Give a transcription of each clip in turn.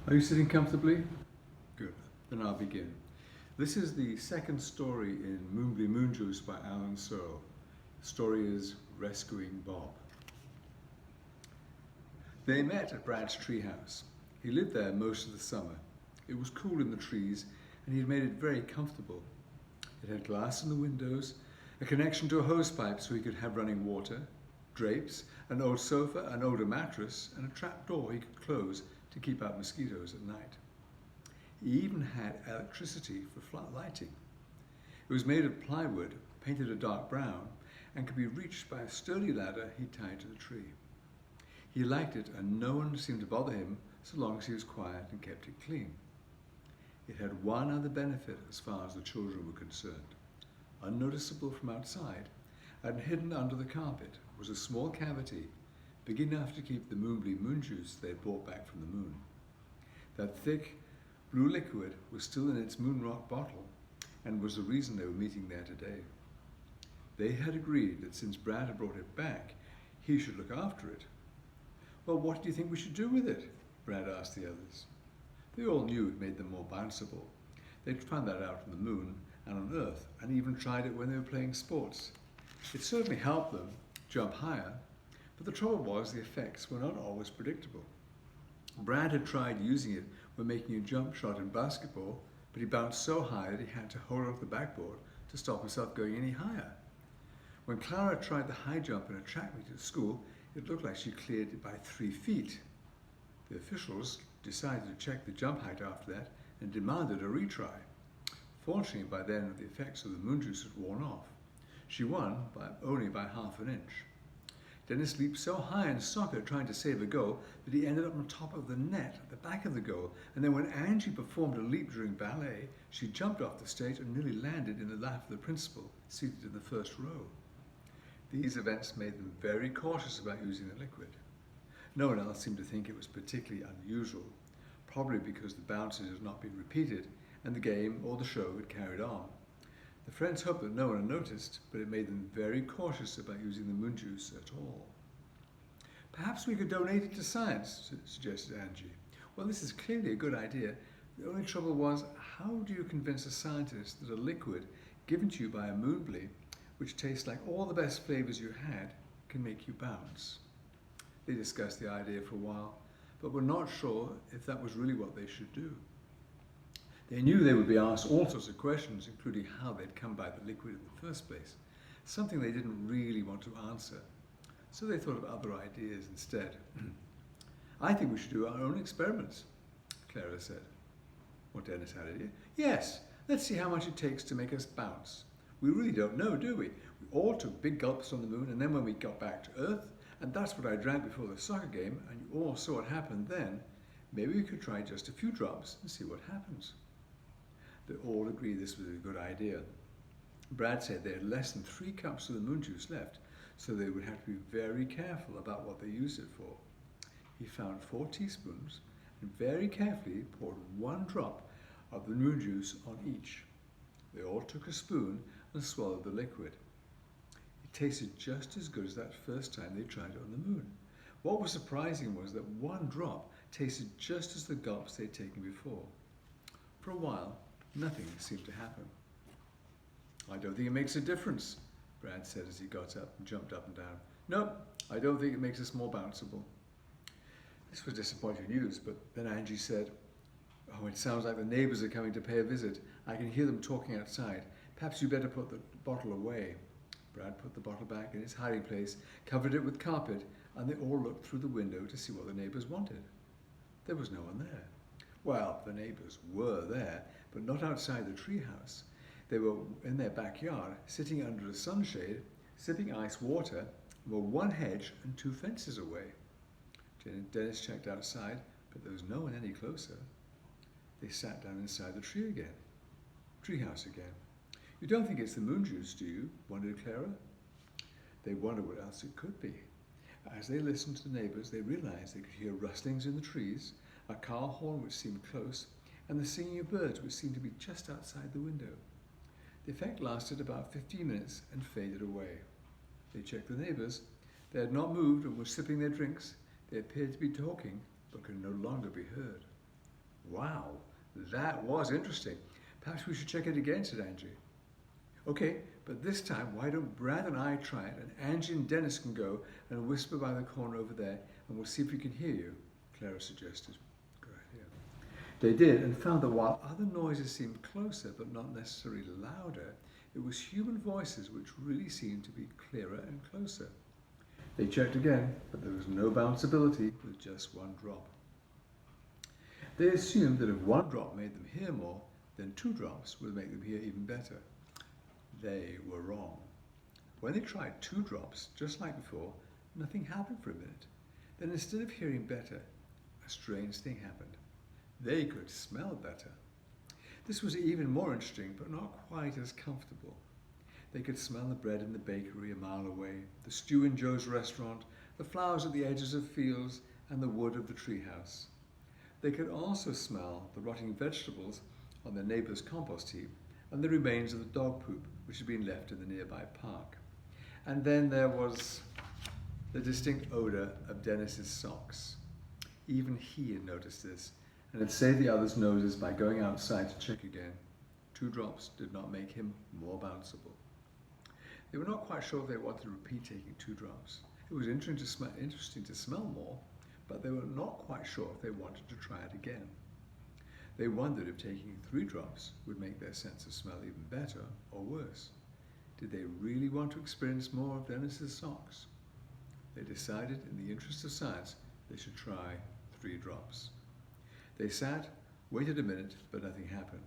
Are you sitting comfortably? Good. Then I'll begin. This is the second story in Moonbly Moonjuice by Alan Searle. The story is Rescuing Bob. They met at Brad's treehouse. He lived there most of the summer. It was cool in the trees and he had made it very comfortable. It had glass in the windows, a connection to a hosepipe so he could have running water, drapes, an old sofa, an older mattress, and a trap door he could close to keep out mosquitoes at night. He even had electricity for flat lighting. It was made of plywood, painted a dark brown, and could be reached by a sturdy ladder he tied to the tree. He liked it, and no one seemed to bother him so long as he was quiet and kept it clean. It had one other benefit as far as the children were concerned. Unnoticeable from outside, and hidden under the carpet, was a small cavity big enough to keep the Moonbly Moonjuice they had brought back from the moon. That thick blue liquid was still in its moon rock bottle and was the reason they were meeting there today. They had agreed that since Brad had brought it back, he should look after it. Well, what do you think we should do with it? Brad asked the others. They all knew it made them more bounceable. They'd found that out on the moon and on Earth, and even tried it when they were playing sports. It certainly helped them jump higher, but the trouble was the effects were not always predictable. Brad had tried using it when making a jump shot in basketball, but he bounced so high that he had to hold off the backboard to stop himself going any higher. When Clara tried the high jump in a track meet at school, it looked like she cleared it by 3 feet. The officials decided to check the jump height after that and demanded a retry. Fortunately, by then the effects of the moon juice had worn off. She won only by half an inch. Dennis leaped so high in soccer trying to save a goal that he ended up on top of the net at the back of the goal, and then when Angie performed a leap during ballet, she jumped off the stage and nearly landed in the lap of the principal, seated in the first row. These events made them very cautious about using the liquid. No one else seemed to think it was particularly unusual, probably because the bounces had not been repeated and the game or the show had carried on. The friends hoped that no one had noticed, but it made them very cautious about using the moon juice at all. Perhaps we could donate it to science, suggested Angie. Well, this is clearly a good idea. The only trouble was, how do you convince a scientist that a liquid given to you by a Moonbly, which tastes like all the best flavors you had, can make you bounce? They discussed the idea for a while, but were not sure if that was really what they should do. They knew they would be asked all sorts of questions, including how they'd come by the liquid in the first place, something they didn't really want to answer. So they thought of other ideas instead. I think we should do our own experiments, Clara said. Well, Dennis had an idea. Yes, let's see how much it takes to make us bounce. We really don't know, do we? We all took big gulps on the moon, and then when we got back to Earth, and that's what I drank before the soccer game, and you all saw what happened then, maybe we could try just a few drops and see what happens. They all agreed this was a good idea. Brad said they had less than 3 cups of the moon juice left, so they would have to be very careful about what they used it for. He found 4 teaspoons and very carefully poured 1 drop of the moon juice on each. They all took a spoon and swallowed the liquid. It tasted just as good as that first time they tried it on the moon. What was surprising was that 1 drop tasted just as the gulps they'd taken before. For a while, nothing seemed to happen. I don't think it makes a difference, Brad said as he got up and jumped up and down. No, I don't think it makes us more bounceable. This was disappointing news, but then Angie said, oh, it sounds like the neighbours are coming to pay a visit. I can hear them talking outside. Perhaps you better put the bottle away. Brad put the bottle back in its hiding place, covered it with carpet, and they all looked through the window to see what the neighbours wanted. There was no one there. Well, the neighbours were there, but not outside the treehouse. They were in their backyard, sitting under a sunshade, sipping ice water, and were 1 hedge and 2 fences away. Dennis checked outside, but there was no one any closer. They sat down inside the treehouse again. You don't think it's the moon juice, do you? Wondered Clara. They wondered what else it could be. As they listened to the neighbours, they realised they could hear rustlings in the trees, a car horn which seemed close, and the singing of birds which seemed to be just outside the window. The effect lasted about 15 minutes and faded away. They checked the neighbours. They had not moved and were sipping their drinks. They appeared to be talking, but could no longer be heard. Wow, that was interesting. Perhaps we should check it again, said Angie. Okay, but this time, why don't Brad and I try it, and Angie and Dennis can go and whisper by the corner over there, and we'll see if we can hear you, Clara suggested. Good idea. They did, and found that while other noises seemed closer, but not necessarily louder, it was human voices which really seemed to be clearer and closer. They checked again, but there was no bounceability with just one drop. They assumed that if one drop made them hear more, then 2 drops would make them hear even better. They were wrong. When they tried 2 drops, just like before, nothing happened for a minute. Then instead of hearing better, a strange thing happened. They could smell better. This was even more interesting, but not quite as comfortable. They could smell the bread in the bakery a mile away, the stew in Joe's restaurant, the flowers at the edges of fields, and the wood of the treehouse. They could also smell the rotting vegetables on their neighbour's compost heap and the remains of the dog poop which had been left in the nearby park. And then there was the distinct odour of Dennis's socks. Even he had noticed this and had saved the others' noses by going outside to check again. 2 drops did not make him more bounceable. They were not quite sure if they wanted to repeat taking 2 drops. It was interesting to smell more, but they were not quite sure if they wanted to try it again. They wondered if taking 3 drops would make their sense of smell even better or worse. Did they really want to experience more of Dennis's socks? They decided, in the interest of science, they should try 3 drops. They sat, waited a minute, but nothing happened.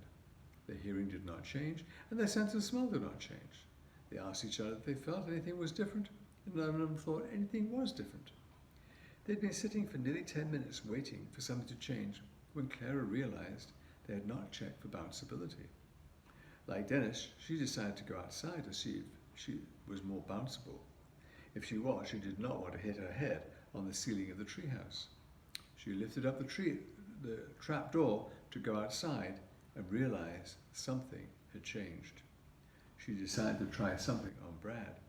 Their hearing did not change, and their sense of smell did not change. They asked each other if they felt anything was different, and none of them thought anything was different. They'd been sitting for nearly 10 minutes waiting for something to change when Clara realized they had not checked for bounceability. Like Dennis, she decided to go outside to see if she was more bounceable. If she was, she did not want to hit her head on the ceiling of the treehouse. She lifted up the trap door to go outside and realized something had changed. She decided to try something on Brad.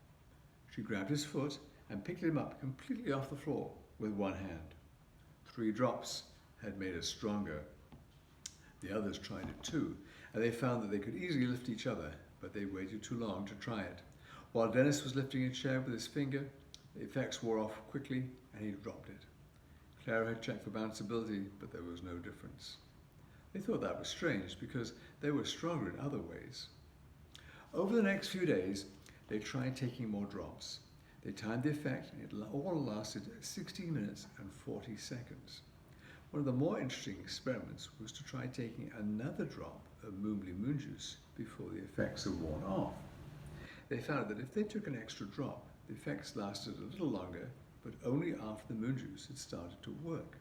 She grabbed his foot and picked him up completely off the floor with one hand. 3 drops had made her stronger. The others tried it too, and they found that they could easily lift each other, but they waited too long to try it. While Dennis was lifting a chair with his finger, the effects wore off quickly and he dropped it. Clara had checked for bounceability, but there was no difference. They thought that was strange because they were stronger in other ways. Over the next few days, they tried taking more drops. They timed the effect, and it all lasted 16 minutes and 40 seconds. One of the more interesting experiments was to try taking another drop of Moonbly Moonjuice before the effects had worn off. They found that if they took an extra drop, the effects lasted a little longer, but only after the moonjuice had started to work.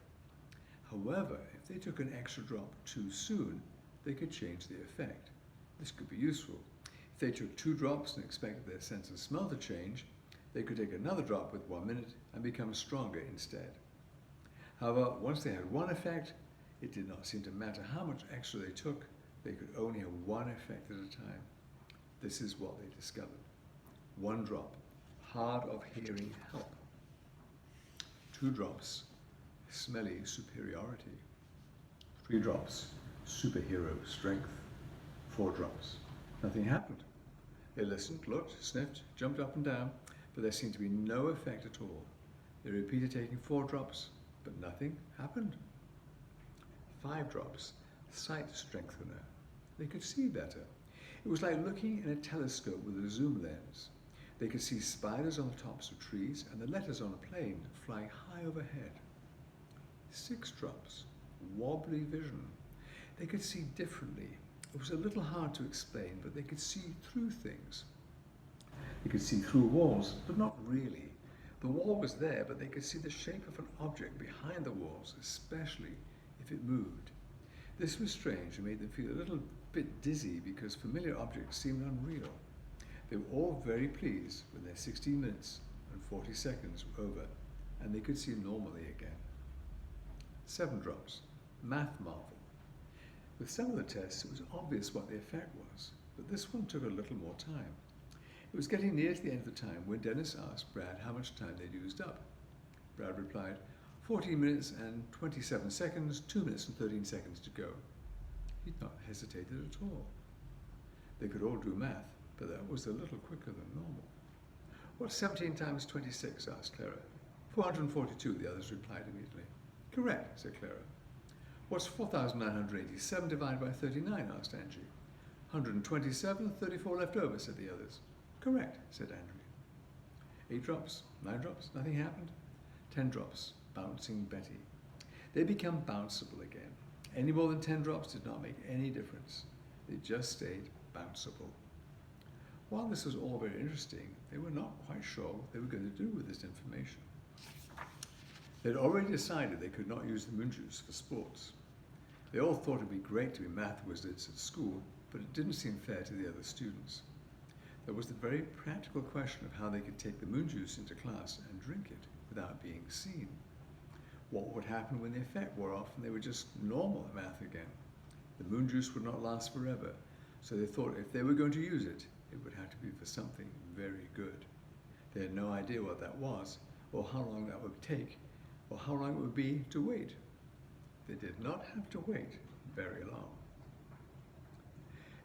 However, if they took an extra drop too soon, they could change the effect. This could be useful. If they took 2 drops and expected their sense of smell to change, they could take another drop with 1 minute and become stronger instead. However, once they had one effect, it did not seem to matter how much extra they took, they could only have one effect at a time. This is what they discovered. 1 drop, hard of hearing help. 2 drops, smelly superiority. 3 drops, superhero strength. 4 drops, nothing happened. They listened, looked, sniffed, jumped up and down, but there seemed to be no effect at all. They repeated taking 4 drops, but nothing happened. 5 drops, sight strengthener. They could see better. It was like looking in a telescope with a zoom lens. They could see spiders on the tops of trees and the letters on a plane flying high overhead. 6 drops, wobbly vision. They could see differently. It was a little hard to explain, but they could see through things. They could see through walls, but not really. The wall was there, but they could see the shape of an object behind the walls, especially if it moved. This was strange and made them feel a little bit dizzy because familiar objects seemed unreal. They were all very pleased when their 16 minutes and 40 seconds were over and they could see normally again. 7 drops, math marvel. With some of the tests, it was obvious what the effect was, but this one took a little more time. It was getting near to the end of the time when Dennis asked Brad how much time they'd used up. Brad replied, 14 minutes and 27 seconds, 2 minutes and 13 seconds to go. He'd not hesitated at all. They could all do math, but that was a little quicker than normal. What's 17 times 26? Asked Clara. 442, the others replied immediately. Correct, said Clara. What's 4,987 divided by 39? Asked Angie. 127, 34 left over, said the others. Correct, said Andrew. 8 drops, 9 drops, nothing happened. 10 drops, bouncing Betty. They become bounceable again. Any more than 10 drops did not make any difference. They just stayed bounceable. While this was all very interesting, they were not quite sure what they were going to do with this information. They'd already decided they could not use the Moonjuice for sports. They all thought it would be great to be math wizards at school, but it didn't seem fair to the other students. There was the very practical question of how they could take the Moonjuice into class and drink it without being seen. What would happen when the effect wore off and they were just normal at math again? The Moonjuice would not last forever, so they thought if they were going to use it, it would have to be for something very good. They had no idea what that was, or how long that would take, or how long it would be to wait. They did not have to wait very long.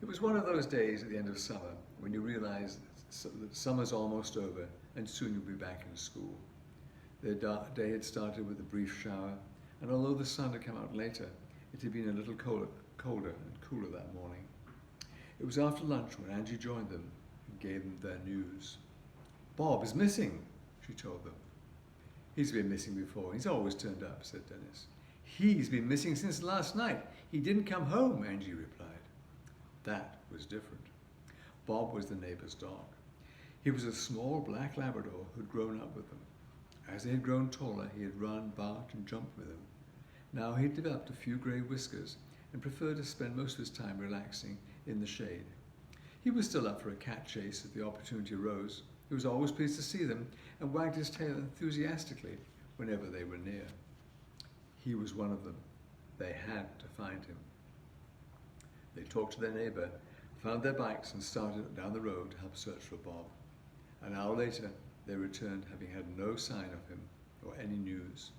It was one of those days at the end of summer when you realize that summer's almost over and soon you'll be back in school. Their day had started with a brief shower, and although the sun had come out later, it had been a little colder and cooler that morning. It was after lunch when Angie joined them and gave them their news. Bob is missing, she told them. He's been missing before. He's always turned up, said Dennis. He's been missing since last night. He didn't come home, Angie replied. That was different. Bob was the neighbor's dog. He was a small black Labrador who'd grown up with them. As they had grown taller, he had run, barked, and jumped with them. Now he had developed a few grey whiskers and preferred to spend most of his time relaxing in the shade. He was still up for a cat chase if the opportunity arose. He was always pleased to see them and wagged his tail enthusiastically whenever they were near. He was one of them. They had to find him. They talked to their neighbour, found their bikes and started down the road to help search for Bob. An hour later, they returned having had no sign of him or any news.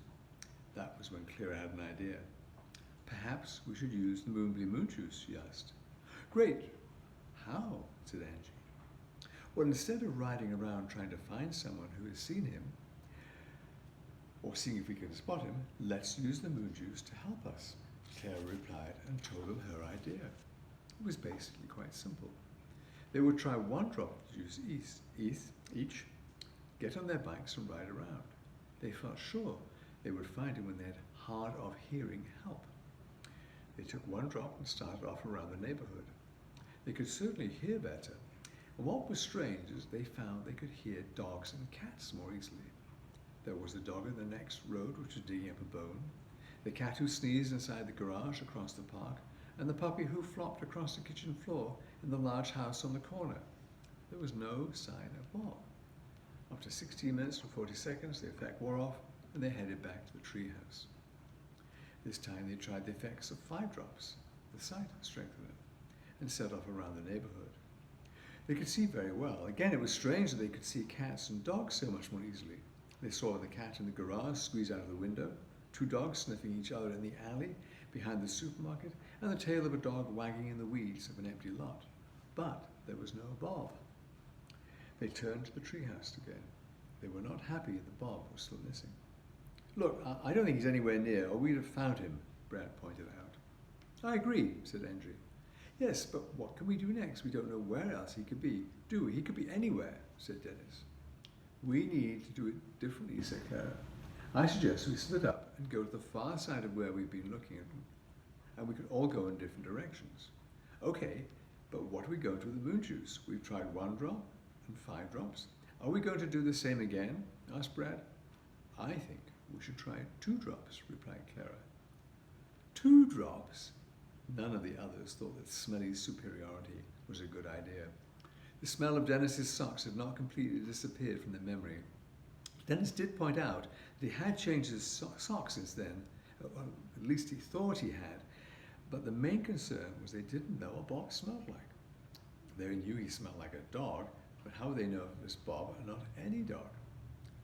That was when Clara had an idea. Perhaps we should use the Moonbly Moonjuice, she asked. Great. How? Said Angie. Well, instead of riding around trying to find someone who has seen him, or seeing if we can spot him, let's use the Moonjuice to help us. Clara replied and told them her idea. It was basically quite simple. They would try 1 drop of juice each, get on their bikes and ride around. They felt sure they would find him when they had hard of hearing help. They took 1 drop and started off around the neighborhood. They could certainly hear better, and what was strange is they found they could hear dogs and cats more easily. There was the dog in the next road which was digging up a bone, the cat who sneezed inside the garage across the park, and the puppy who flopped across the kitchen floor in the large house on the corner. There was no sign of Bob. After 16 minutes and 40 seconds, the effect wore off, and they headed back to the treehouse. This time they tried the effects of 5 drops, the sight strengthened them, and set off around the neighborhood. They could see very well. Again, it was strange that they could see cats and dogs so much more easily. They saw the cat in the garage squeeze out of the window, 2 dogs sniffing each other in the alley behind the supermarket, and the tail of a dog wagging in the weeds of an empty lot. But there was no Bob. They turned to the treehouse again. They were not happy that Bob was still missing. Look, I don't think he's anywhere near, or we'd have found him, Brad pointed out. I agree, said Andrew. Yes, but what can we do next? We don't know where else he could be, do we? He could be anywhere, said Dennis. We need to do it differently, said Clara. I suggest we split up and go to the far side of where we've been looking at them, and we could all go in different directions. Okay, but what are we going to with the Moonjuice? We've tried 1 drop and 5 drops. Are we going to do the same again? Asked Brad. I think we should try 2 drops, replied Clara. 2 drops? None of the others thought that Smelly's superiority was a good idea. The smell of Dennis's socks had not completely disappeared from their memory. Dennis did point out that he had changed his socks since then, or at least he thought he had, but the main concern was they didn't know what Bob smelled like. They knew he smelled like a dog, but how would they know if it was Bob and not any dog?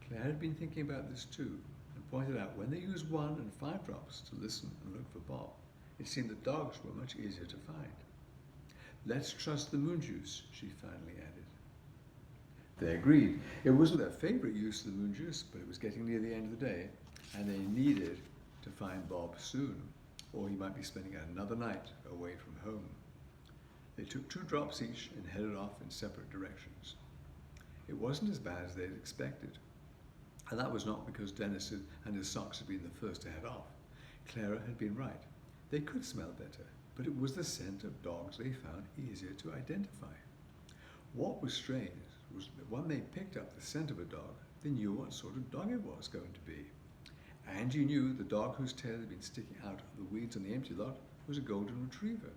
Claire had been thinking about this too, and pointed out when they used 1 and 5 drops to listen and look for Bob, it seemed that dogs were much easier to find. "Let's trust the Moonjuice," she finally added. They agreed. It wasn't their favourite use of the Moonjuice, but it was getting near the end of the day, and they needed to find Bob soon, or he might be spending another night away from home. They took 2 drops each and headed off in separate directions. It wasn't as bad as they had expected, and that was not because Dennis and his socks had been the first to head off. Clara had been right. They could smell better, but it was the scent of dogs they found easier to identify. What was strange was that when they picked up the scent of a dog, they knew what sort of dog it was going to be. Angie knew the dog whose tail had been sticking out of the weeds on the empty lot was a golden retriever.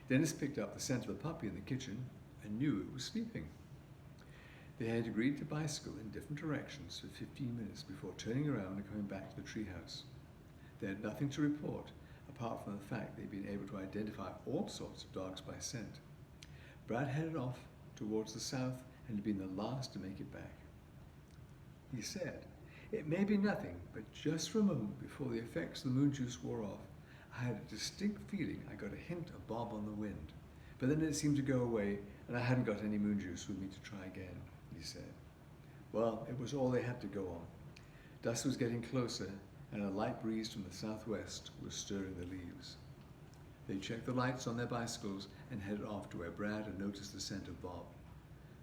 Dennis picked up the scent of the puppy in the kitchen and knew it was sleeping. They had agreed to bicycle in different directions for 15 minutes before turning around and coming back to the treehouse. They had nothing to report, apart from the fact they'd been able to identify all sorts of dogs by scent. Brad headed off towards the south and had been the last to make it back. He said, "It may be nothing, but just for a moment before the effects of the Moonjuice wore off, I had a distinct feeling I got a hint of Bob on the wind. But then it seemed to go away, and I hadn't got any Moonjuice with me to try again," he said. Well, it was all they had to go on. Dusk was getting closer, and a light breeze from the southwest was stirring the leaves. They checked the lights on their bicycles and headed off to where Brad had noticed the scent of Bob.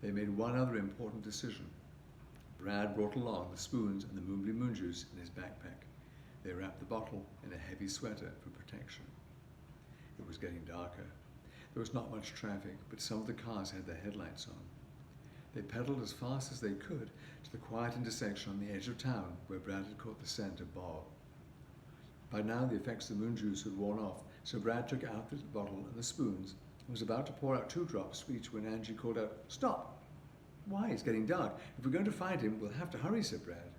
They made one other important decision. Brad brought along the spoons and the Moonbly Moonjuice in his backpack. They wrapped the bottle in a heavy sweater for protection. It was getting darker. There was not much traffic, but some of the cars had their headlights on. They pedaled as fast as they could to the quiet intersection on the edge of town where Brad had caught the scent of Bob. By now the effects of the Moonjuice had worn off, so Brad took out the bottle and the spoons and was about to pour out 2 drops for each when Angie called out, "Stop!" "Why? It's getting dark. If we're going to find him, we'll have to hurry," said Brad.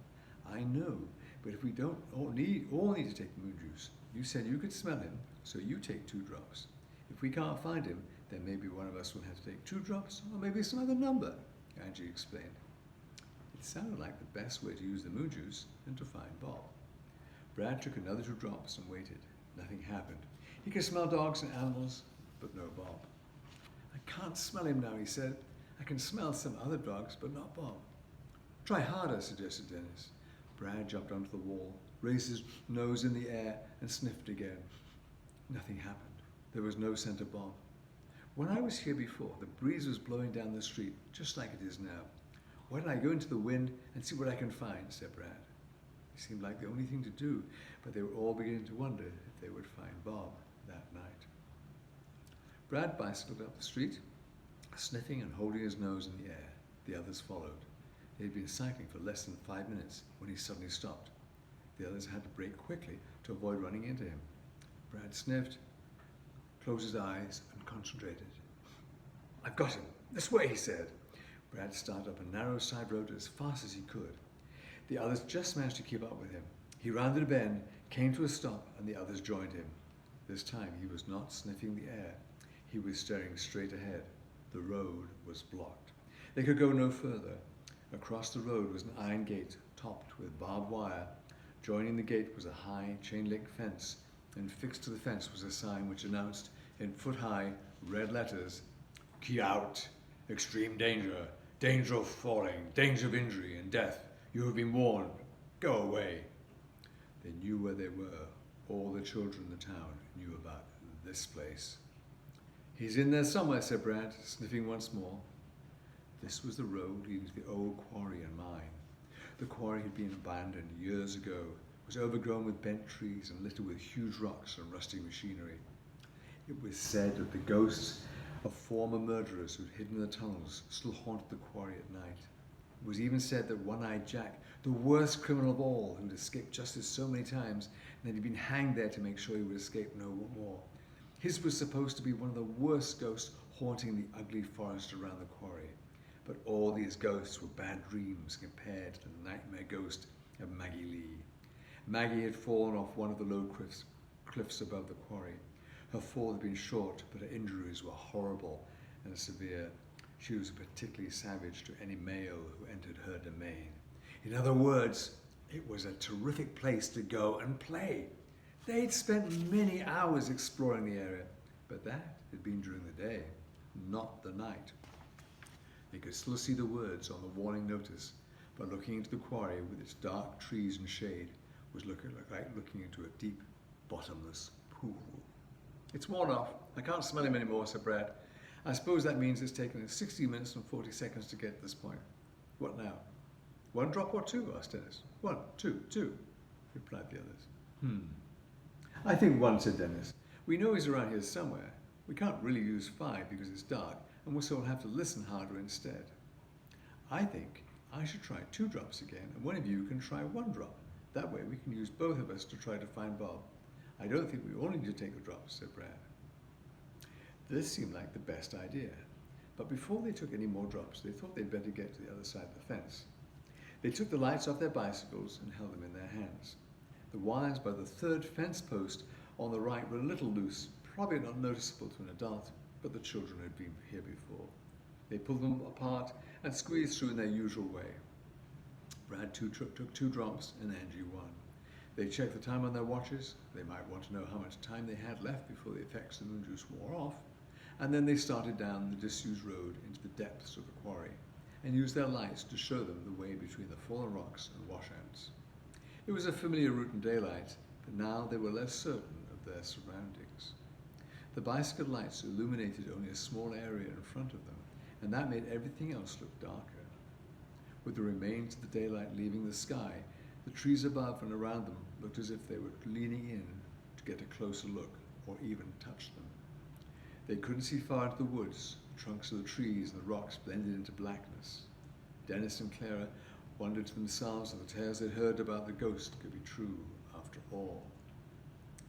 "I know, but if we don't all need to take the Moonjuice, you said you could smell him, so you take 2 drops. If we can't find him, then maybe one of us will have to take 2 drops, or maybe some other number," Angie explained. It sounded like the best way to use the Moonjuice and to find Bob. Brad took another 2 drops and waited. Nothing happened. He could smell dogs and animals, but no Bob. "I can't smell him now," he said. "I can smell some other dogs, but not Bob." "Try harder," suggested Dennis. Brad jumped onto the wall, raised his nose in the air, and sniffed again. Nothing happened. There was no scent of Bob. "When I was here before, the breeze was blowing down the street, just like it is now. Why don't I go into the wind and see what I can find?" said Brad. It seemed like the only thing to do, but they were all beginning to wonder if they would find Bob that night. Brad bicycled up the street, sniffing and holding his nose in the air. The others followed. They had been cycling for less than 5 minutes when he suddenly stopped. The others had to brake quickly to avoid running into him. Brad sniffed, closed his eyes, and concentrated. "I've got him. This way," he said. Brad started up a narrow side road as fast as he could. The others just managed to keep up with him. He rounded a bend, came to a stop, and the others joined him. This time he was not sniffing the air. He was staring straight ahead. The road was blocked. They could go no further. Across the road was an iron gate topped with barbed wire. Joining the gate was a high chain-link fence, and fixed to the fence was a sign which announced in foot-high red letters, "Keep out! Extreme danger! Danger of falling! Danger of injury and death! You have been warned! Go away!" They knew where they were. All the children in the town knew about this place. "He's in there somewhere," said Brad, sniffing once more. This was the road leading to the old quarry and mine. The quarry had been abandoned years ago, was overgrown with bent trees and littered with huge rocks and rusting machinery. It was said that the ghosts of former murderers who'd hidden in the tunnels still haunted the quarry at night. It was even said that One-Eyed Jack, the worst criminal of all, who'd escaped justice so many times, and that he'd been hanged there to make sure he would escape no more. His was supposed to be one of the worst ghosts haunting the ugly forest around the quarry. But all these ghosts were bad dreams compared to the nightmare ghost of Maggie Lee. Maggie had fallen off one of the low cliffs above the quarry. Her fall had been short, but her injuries were horrible and severe. She was particularly savage to any male who entered her domain. In other words, It was a terrific place to go and play. They'd spent many hours exploring the area, but that had been during the day, not the night. They could still see the words on the warning notice, but looking into the quarry with its dark trees and shade was like looking into a deep, bottomless pool. It's worn off. I can't smell him anymore, said Brad. I suppose that means it's taken us 60 minutes and 40 seconds to get to this point. What now? 1 drop or 2? Asked Dennis. 1, 2, 2, replied the others. I think 1, said Dennis. We know he's around here somewhere. We can't really use 5 because it's dark, and so we'll have to listen harder instead. I think I should try 2 drops again, and one of you can try 1 drop. That way we can use both of us to try to find Bob. I don't think we all need to take the drops, said Brad. This seemed like the best idea, but before they took any more drops, they thought they'd better get to the other side of the fence. They took the lights off their bicycles and held them in their hands. The wires by the 3rd fence post on the right were a little loose, probably not noticeable to an adult, but the children had been here before. They pulled them apart and squeezed through in their usual way. Brad took 2 drops and Angie 1. They checked the time on their watches. They might want to know how much time they had left before the effects of the moon juice wore off. And then they started down the disused road into the depths of the quarry and used their lights to show them the way between the fallen rocks and washouts. It was a familiar route in daylight, but now they were less certain of their surroundings. The bicycle lights illuminated only a small area in front of them, and that made everything else look darker. With the remains of the daylight leaving the sky, the trees above and around them looked as if they were leaning in to get a closer look or even touch them. They couldn't see far into the woods. The trunks of the trees and the rocks blended into blackness. Dennis and Clara wondered to themselves if the tales they'd heard about the ghost could be true after all.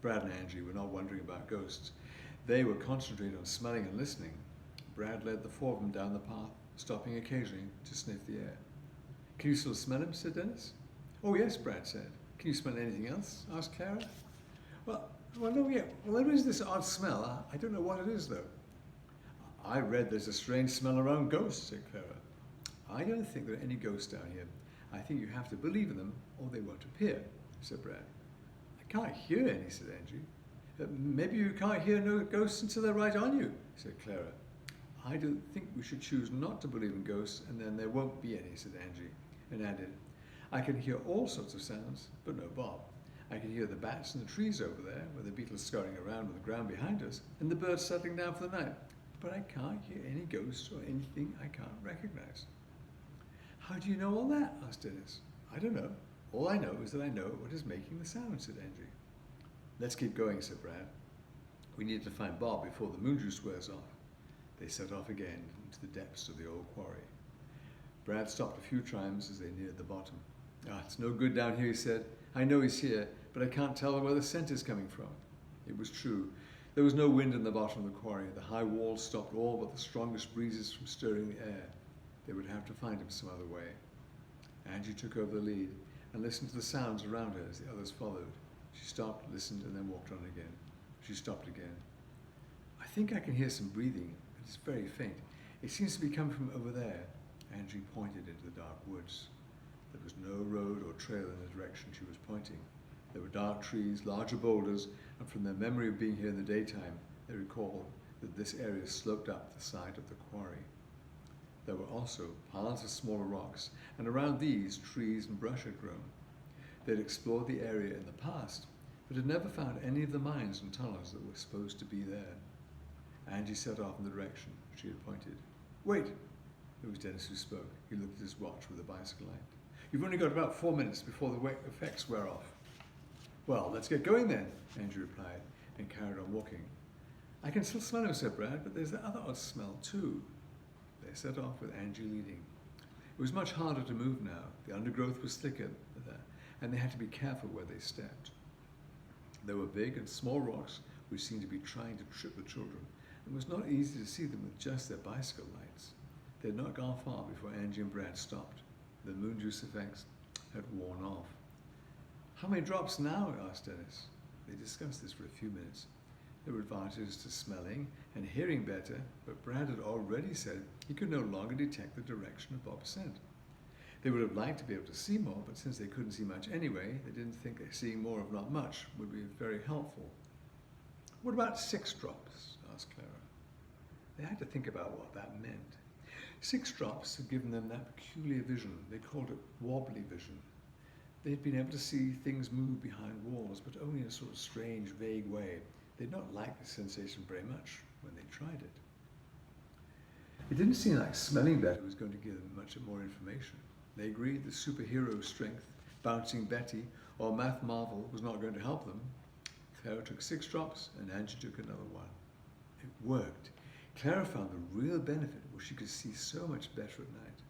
Brad and Angie were not wondering about ghosts. They were concentrated on smelling and listening. Brad led the 4 of them down the path, stopping occasionally to sniff the air. Can you still smell him? Said Dennis. Oh yes, Brad said. Can you smell anything else? Asked Clara. Well, no, yeah. Well, there is this odd smell. I don't know what it is, though. I read there's a strange smell around ghosts, said Clara. I don't think there are any ghosts down here. I think you have to believe in them, or they won't appear, said Brad. I can't hear any, said Angie. Maybe you can't hear no ghosts until they're right on you, said Clara. I don't think we should choose not to believe in ghosts, and then there won't be any, said Angie, and added, I can hear all sorts of sounds, but no Bob. I can hear the bats in the trees over there, with the beetles scurrying around on the ground behind us, and the birds settling down for the night. But I can't hear any ghosts or anything I can't recognize. How do you know all that? Asked Dennis. I don't know. All I know is that I know what is making the sound, said Angie. Let's keep going, said Brad. We need to find Bob before the moon juice wears off. They set off again into the depths of the old quarry. Brad stopped a few times as they neared the bottom. It's no good down here, he said. I know he's here, but I can't tell where the scent is coming from. It was true. There was no wind in the bottom of the quarry. The high walls stopped all but the strongest breezes from stirring the air. They would have to find him some other way. Angie took over the lead and listened to the sounds around her as the others followed. She stopped, listened, and then walked on again. She stopped again. I think I can hear some breathing, but it's very faint. It seems to be coming from over there. Angie pointed into the dark woods. There was no road or trail in the direction she was pointing. There were dark trees, larger boulders, and from their memory of being here in the daytime, they recalled that this area sloped up the side of the quarry. There were also piles of smaller rocks, and around these, trees and brush had grown. They'd explored the area in the past, but had never found any of the mines and tunnels that were supposed to be there. Angie set off in the direction she had pointed. Wait! It was Dennis who spoke. He looked at his watch with a bicycle light. You've only got about 4 minutes before the effects wear off. Well, let's get going then, Angie replied, and carried on walking. I can still smell him, said Brad, but there's that other odd smell too. They set off with Angie leading. It was much harder to move now. The undergrowth was thicker there, and they had to be careful where they stepped. There were big and small rocks which seemed to be trying to trip the children, and it was not easy to see them with just their bicycle lights. They had not gone far before Angie and Brad stopped. The moon juice effects had worn off. How many drops now? Asked Dennis. They discussed this for a few minutes. There were advantages to smelling and hearing better, but Brad had already said he could no longer detect the direction of Bob's scent. They would have liked to be able to see more, but since they couldn't see much anyway, they didn't think that seeing more of not much would be very helpful. "What about 6 drops?" asked Clara. They had to think about what that meant. 6 drops had given them that peculiar vision. They called it wobbly vision. They'd been able to see things move behind walls, but only in a sort of strange, vague way. They'd not liked the sensation very much when they tried it. It didn't seem like smelling better was going to give them much more information. They agreed that superhero strength, bouncing Betty, or math marvel was not going to help them. Clara took 6 drops and Angie took another 1. It worked. Clara found the real benefit was she could see so much better at night.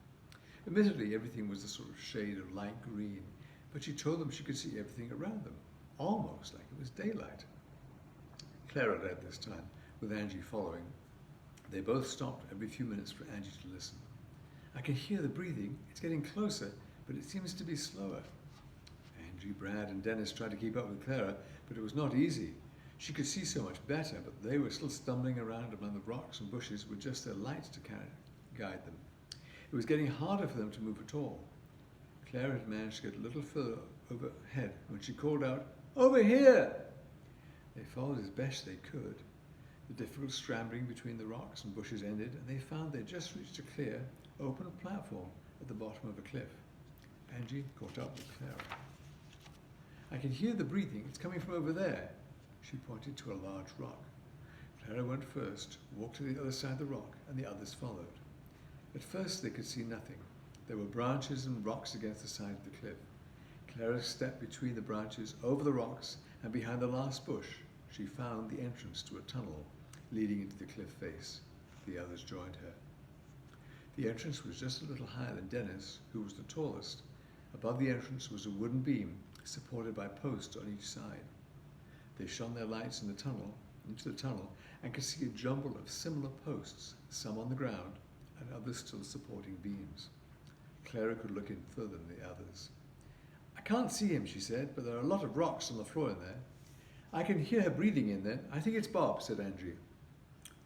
Admittedly, everything was a sort of shade of light green, but she told them she could see everything around them, almost like it was daylight. Clara led this time, with Angie following. They both stopped every few minutes for Angie to listen. "I can hear the breathing. It's getting closer, but it seems to be slower." Angie, Brad, and Dennis tried to keep up with Clara, but it was not easy. She could see so much better, but they were still stumbling around among the rocks and bushes with just their lights to guide them. It was getting harder for them to move at all. Clara had managed to get a little further overhead when she called out, "Over here!" They followed as best they could. The difficult scrambling between the rocks and bushes ended, and they found they'd just reached a clear, open platform at the bottom of a cliff. Angie caught up with Clara. "I can hear the breathing. It's coming from over there." She pointed to a large rock. Clara went first, walked to the other side of the rock, and the others followed. At first they could see nothing. There were branches and rocks against the side of the cliff. Clara stepped between the branches, over the rocks, and behind the last bush, she found the entrance to a tunnel leading into the cliff face. The others joined her. The entrance was just a little higher than Dennis, who was the tallest. Above the entrance was a wooden beam, supported by posts on each side. They shone their lights into the tunnel, and could see a jumble of similar posts, some on the ground, and others still supporting beams. Clara could look in further than the others. "I can't see him," she said, "but there are a lot of rocks on the floor in there. I can hear her breathing in there. I think it's Bob," said Angie.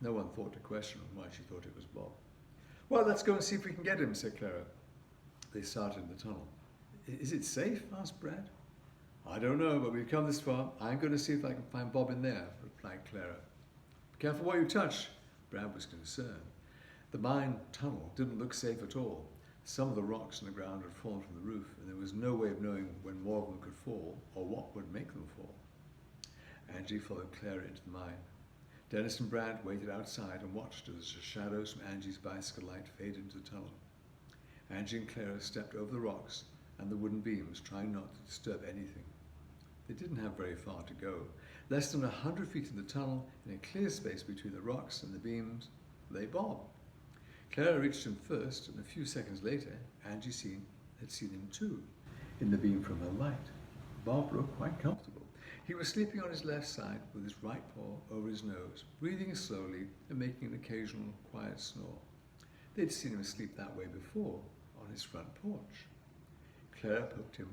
No one thought to question why she thought it was Bob. "Well, let's go and see if we can get him," said Clara. They started in the tunnel. "Is it safe?" asked Brad. "I don't know, but we've come this far. I'm going to see if I can find Bob in there," replied Clara. "Be careful what you touch." Brad was concerned. The mine tunnel didn't look safe at all. Some of the rocks on the ground had fallen from the roof, and there was no way of knowing when more of them could fall or what would make them fall. Angie followed Clara into the mine. Dennis and Brad waited outside and watched as the shadows from Angie's bicycle light faded into the tunnel. Angie and Clara stepped over the rocks and the wooden beams, trying not to disturb anything. They didn't have very far to go. Less than 100 feet in the tunnel, in a clear space between the rocks and the beams, lay Bob. Clara reached him first, and a few seconds later, Angie had seen him too, in the beam from her light. Bob looked quite comfortable. He was sleeping on his left side with his right paw over his nose, breathing slowly and making an occasional quiet snore. They'd seen him asleep that way before, on his front porch. Clara poked him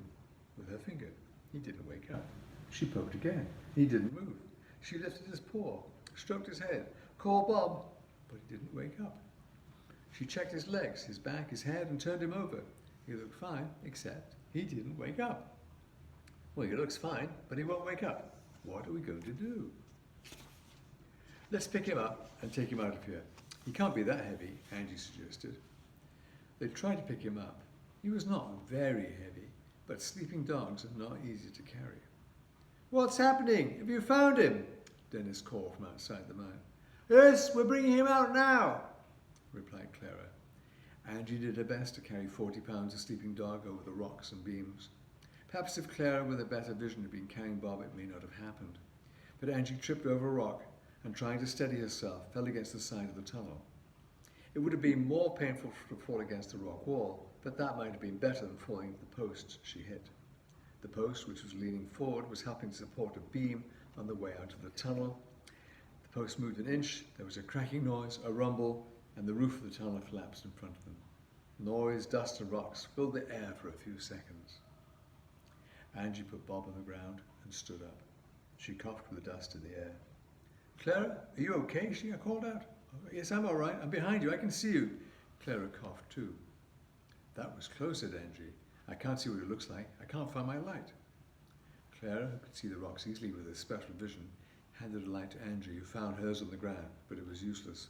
with her finger. He didn't wake up. She poked again. He didn't move. She lifted his paw, stroked his head, called Bob, but he didn't wake up. She checked his legs, his back, his head, and turned him over. He looked fine, except he didn't wake up. "Well, he looks fine, but he won't wake up. What are we going to do?" "Let's pick him up and take him out of here. He can't be that heavy," Angie suggested. They tried to pick him up. He was not very heavy, but sleeping dogs are not easy to carry. "What's happening? Have you found him?" Dennis called from outside the mine. "Yes, we're bringing him out now," replied Clara. Angie did her best to carry 40 pounds of sleeping dog over the rocks and beams. Perhaps if Clara with a better vision had been carrying Bob, it may not have happened. But Angie tripped over a rock and, trying to steady herself, fell against the side of the tunnel. It would have been more painful to fall against a rock wall, but that might have been better than falling into the posts she hit. The post, which was leaning forward, was helping to support a beam on the way out of the tunnel. The post moved an inch, there was a cracking noise, a rumble, and the roof of the tunnel collapsed in front of them. Noise, dust, and rocks filled the air for a few seconds. Angie put Bob on the ground and stood up. She coughed with the dust in the air. "Clara, are you okay?" she called out. "Yes, I'm all right. I'm behind you. I can see you." Clara coughed too. That was close, said Angie. I can't see what it looks like. I can't find my light. Clara, who could see the rocks easily with her special vision, handed a light to Angie, who found hers on the ground, but it was useless.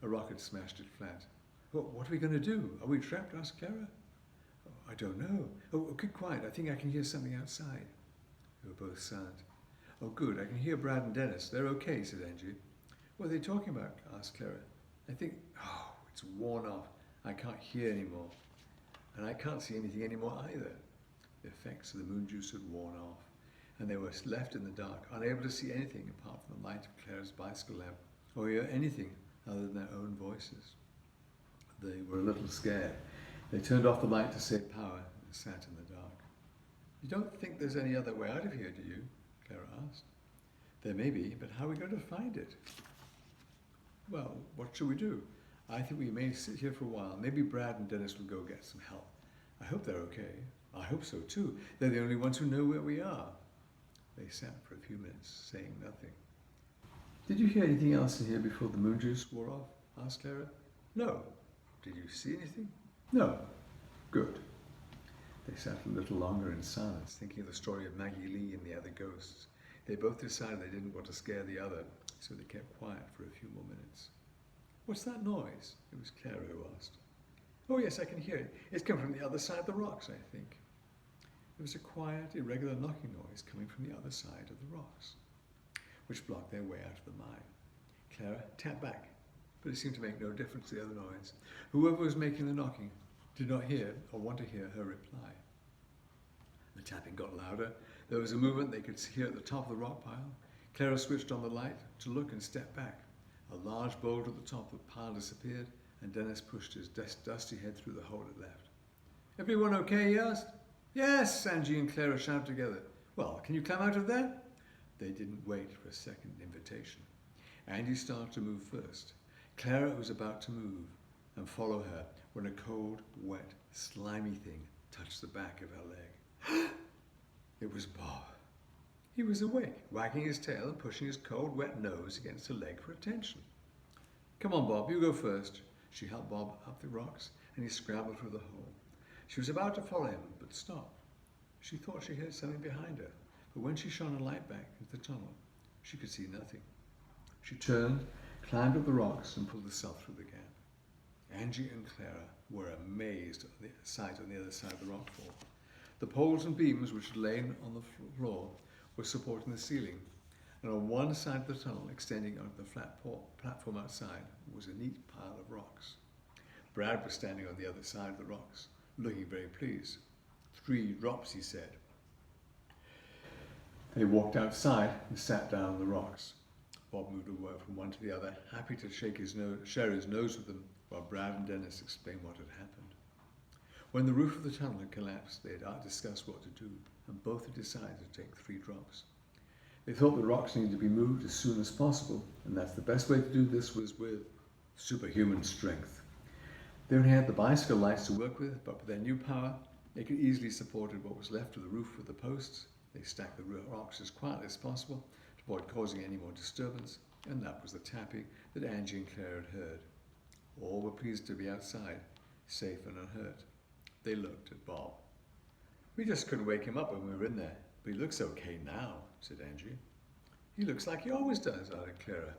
A rock had smashed it flat. Well, what are we going to do? Are we trapped? Asked Clara. Oh, I don't know. Oh, keep quiet. I think I can hear something outside. They were both silent. Oh, good. I can hear Brad and Dennis. They're okay, said Angie. What are they talking about? Asked Clara. I think, it's worn off. I can't hear anymore. And I can't see anything anymore either. The effects of the moon juice had worn off, and they were left in the dark, unable to see anything apart from the light of Clara's bicycle lamp, or hear anything other than their own voices. They were a little scared. They turned off the light to save power and sat in the dark. You don't think there's any other way out of here, do you? Clara asked. There may be, but how are we going to find it? Well, what shall we do? I think we may sit here for a while. Maybe Brad and Dennis will go get some help. I hope they're okay. I hope so too. They're the only ones who know where we are. They sat for a few minutes, saying nothing. Did you hear anything else in here before the moon juice wore off? Asked Clara. No. Did you see anything? No. Good. They sat a little longer in silence, thinking of the story of Maggie Lee and the other ghosts. They both decided they didn't want to scare the other, so they kept quiet for a few more minutes. What's that noise? It was Clara who asked. Oh yes, I can hear it. It's coming from the other side of the rocks, I think. There was a quiet, irregular knocking noise coming from the other side of the rocks, which blocked their way out of the mine. Clara tapped back, but it seemed to make no difference to the other noise. Whoever was making the knocking did not hear or want to hear her reply. The tapping got louder. There was a movement they could hear at the top of the rock pile. Clara switched on the light to look and stepped back. A large boulder at the top of the pile disappeared, and Dennis pushed his dusty head through the hole it left. Everyone okay, he asked. Yes, Angie and Clara shouted together. Well, can you climb out of there? They didn't wait for a second invitation. Angie started to move first. Clara was about to move and follow her when a cold, wet, slimy thing touched the back of her leg. It was Bob. He was awake, wagging his tail and pushing his cold, wet nose against her leg for attention. Come on, Bob, you go first. She helped Bob up the rocks, and he scrambled through the hole. She was about to follow him, but stopped. She thought she heard something behind her, but when she shone a light back into the tunnel, she could see nothing. She turned, climbed up the rocks, and pulled herself through the gap. Angie and Clara were amazed at the sight on the other side of the rock fall. The poles and beams which had lain on the floor were supporting the ceiling, and on one side of the tunnel, extending onto the flat platform outside, was a neat pile of rocks. Brad was standing on the other side of the rocks, looking very pleased. 3 drops, he said. They walked outside and sat down on the rocks. Bob moved away from one to the other, happy to share his nose with them, while Brad and Dennis explained what had happened. When the roof of the tunnel had collapsed, they had discussed what to do, and both had decided to take 3 drops. They thought the rocks needed to be moved as soon as possible, and that the best way to do this was with superhuman strength. They only had the bicycle lights to work with, but with their new power, they could easily support what was left of the roof with the posts. They stacked the rocks as quietly as possible to avoid causing any more disturbance, and that was the tapping that Angie and Claire had heard. All were pleased to be outside, safe and unhurt. They looked at Bob. We just couldn't wake him up when we were in there, but he looks okay now, said Angie. He looks like he always does, added Clara.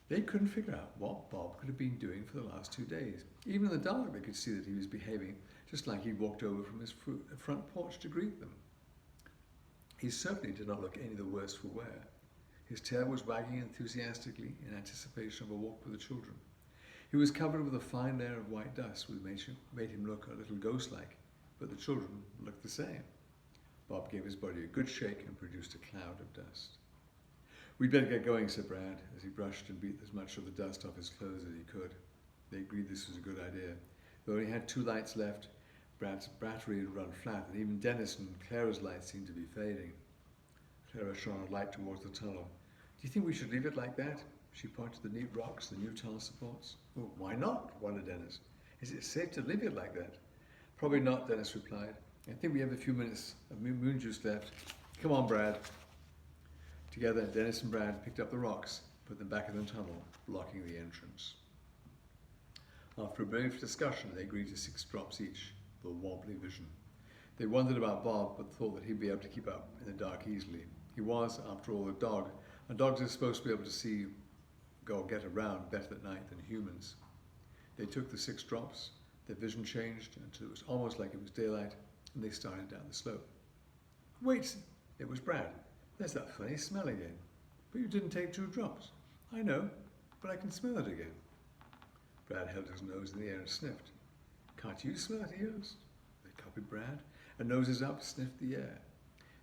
They couldn't figure out what Bob could have been doing for the last 2 days. Even in the dark, they could see that he was behaving just like he'd walked over from his front porch to greet them. He certainly did not look any the worse for wear. His tail was wagging enthusiastically in anticipation of a walk with the children. He was covered with a fine layer of white dust, which made him look a little ghost-like, but the children looked the same. Bob gave his body a good shake and produced a cloud of dust. We'd better get going, said Brad, as he brushed and beat as much of the dust off his clothes as he could. They agreed this was a good idea. Though he had 2 lights left, Brad's battery had run flat, and even Dennis and Clara's lights seemed to be fading. Clara shone a light towards the tunnel. Do you think we should leave it like that? She pointed to the neat rocks, the new tunnel supports. Well, why not? Wondered Dennis. Is it safe to leave it like that? Probably not, Dennis replied. I think we have a few minutes of moon juice left. Come on, Brad. Together, Dennis and Brad picked up the rocks, put them back in the tunnel, blocking the entrance. After a brief discussion, they agreed to 6 drops each, the wobbly vision. They wondered about Bob, but thought that he'd be able to keep up in the dark easily. He was, after all, a dog, and dogs are supposed to be able to see, go or get around better at night than humans. They took the 6 drops, their vision changed until it was almost like it was daylight, and they started down the slope. Wait, it was Brad. There's that funny smell again. But you didn't take 2 drops. I know, but I can smell it again. Brad held his nose in the air and sniffed. Can't you smell it? He asked. They copied Brad, and noses up, sniffed the air.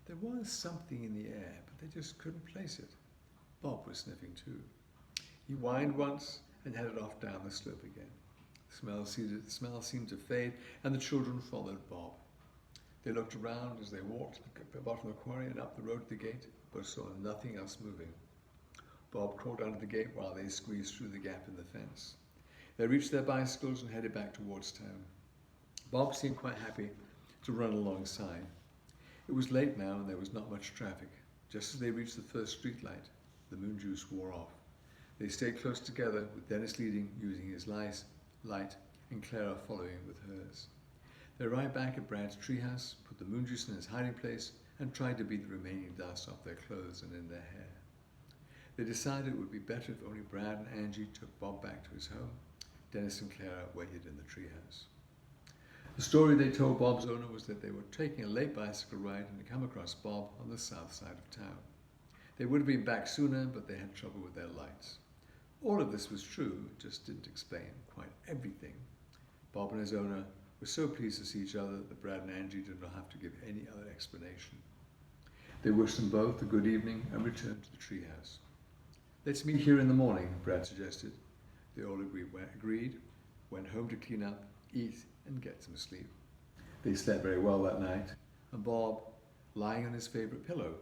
There was something in the air, but they just couldn't place it. Bob was sniffing too. He whined once and headed off down the slope again. The smell seemed to fade, and the children followed Bob. They looked around as they walked to the bottom of the quarry and up the road to the gate, but saw nothing else moving. Bob crawled under the gate while they squeezed through the gap in the fence. They reached their bicycles and headed back towards town. Bob seemed quite happy to run alongside. It was late now and there was not much traffic. Just as they reached the first street light, the Moonjuice wore off. They stayed close together, with Dennis leading, using his light, and Clara following with hers. They arrived back at Brad's treehouse, put the Moonjuice in his hiding place, and tried to beat the remaining dust off their clothes and in their hair. They decided it would be better if only Brad and Angie took Bob back to his home. Dennis and Clara waited in the treehouse. The story they told Bob's owner was that they were taking a late bicycle ride and had come across Bob on the south side of town. They would have been back sooner, but they had trouble with their lights. All of this was true, it just didn't explain quite everything. Bob and his owner were so pleased to see each other that Brad and Angie did not have to give any other explanation. They wished them both a good evening and returned to the treehouse. Let's meet here in the morning, Brad suggested. They all agreed, went home to clean up, eat, and get some sleep. They slept very well that night, and Bob, lying on his favourite pillow,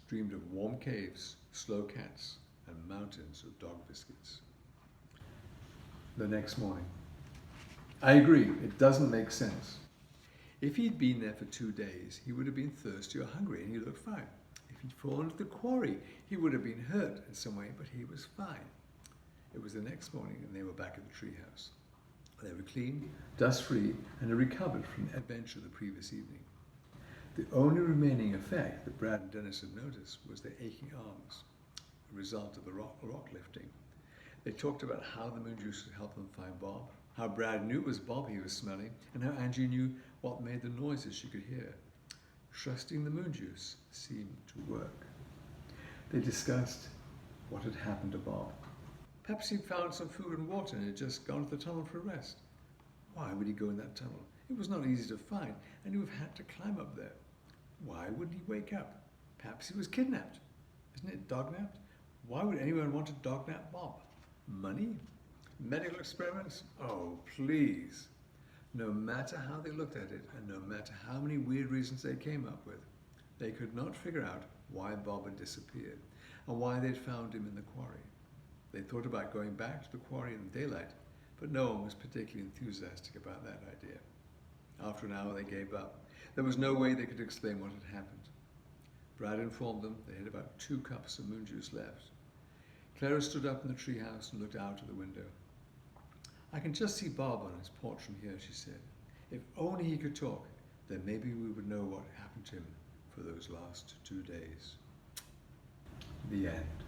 dreamed of warm caves, slow cats, and mountains of dog biscuits. The next morning. I agree, it doesn't make sense. If he'd been there for 2 days, he would have been thirsty or hungry, and he looked fine. If he'd fallen into the quarry, he would have been hurt in some way, but he was fine. It was the next morning, and they were back at the treehouse. They were clean, dust-free, and had recovered from the adventure the previous evening. The only remaining effect that Brad and Dennis had noticed was their aching arms, a result of the rock lifting. They talked about how the Moonjuice would help them find Bob, how Brad knew it was Bob he was smelling, and how Angie knew what made the noises she could hear. Trusting the Moonjuice seemed to work. They discussed what had happened to Bob. Perhaps he'd found some food and water and had just gone to the tunnel for a rest. Why would he go in that tunnel? It was not easy to find, and he would have had to climb up there. Why wouldn't he wake up? Perhaps he was kidnapped. Isn't it dognapped? Why would anyone want to dognap Bob? Money? Medical experiments? Oh, please. No matter how they looked at it, and no matter how many weird reasons they came up with, they could not figure out why Bob had disappeared, and why they'd found him in the quarry. They thought about going back to the quarry in the daylight, but no one was particularly enthusiastic about that idea. After an hour, they gave up. There was no way they could explain what had happened. Brad informed them they had about 2 cups of Moonjuice left. Clara stood up in the treehouse and looked out of the window. I can just see Bob on his porch from here, she said. If only he could talk, then maybe we would know what happened to him for those last 2 days. The end.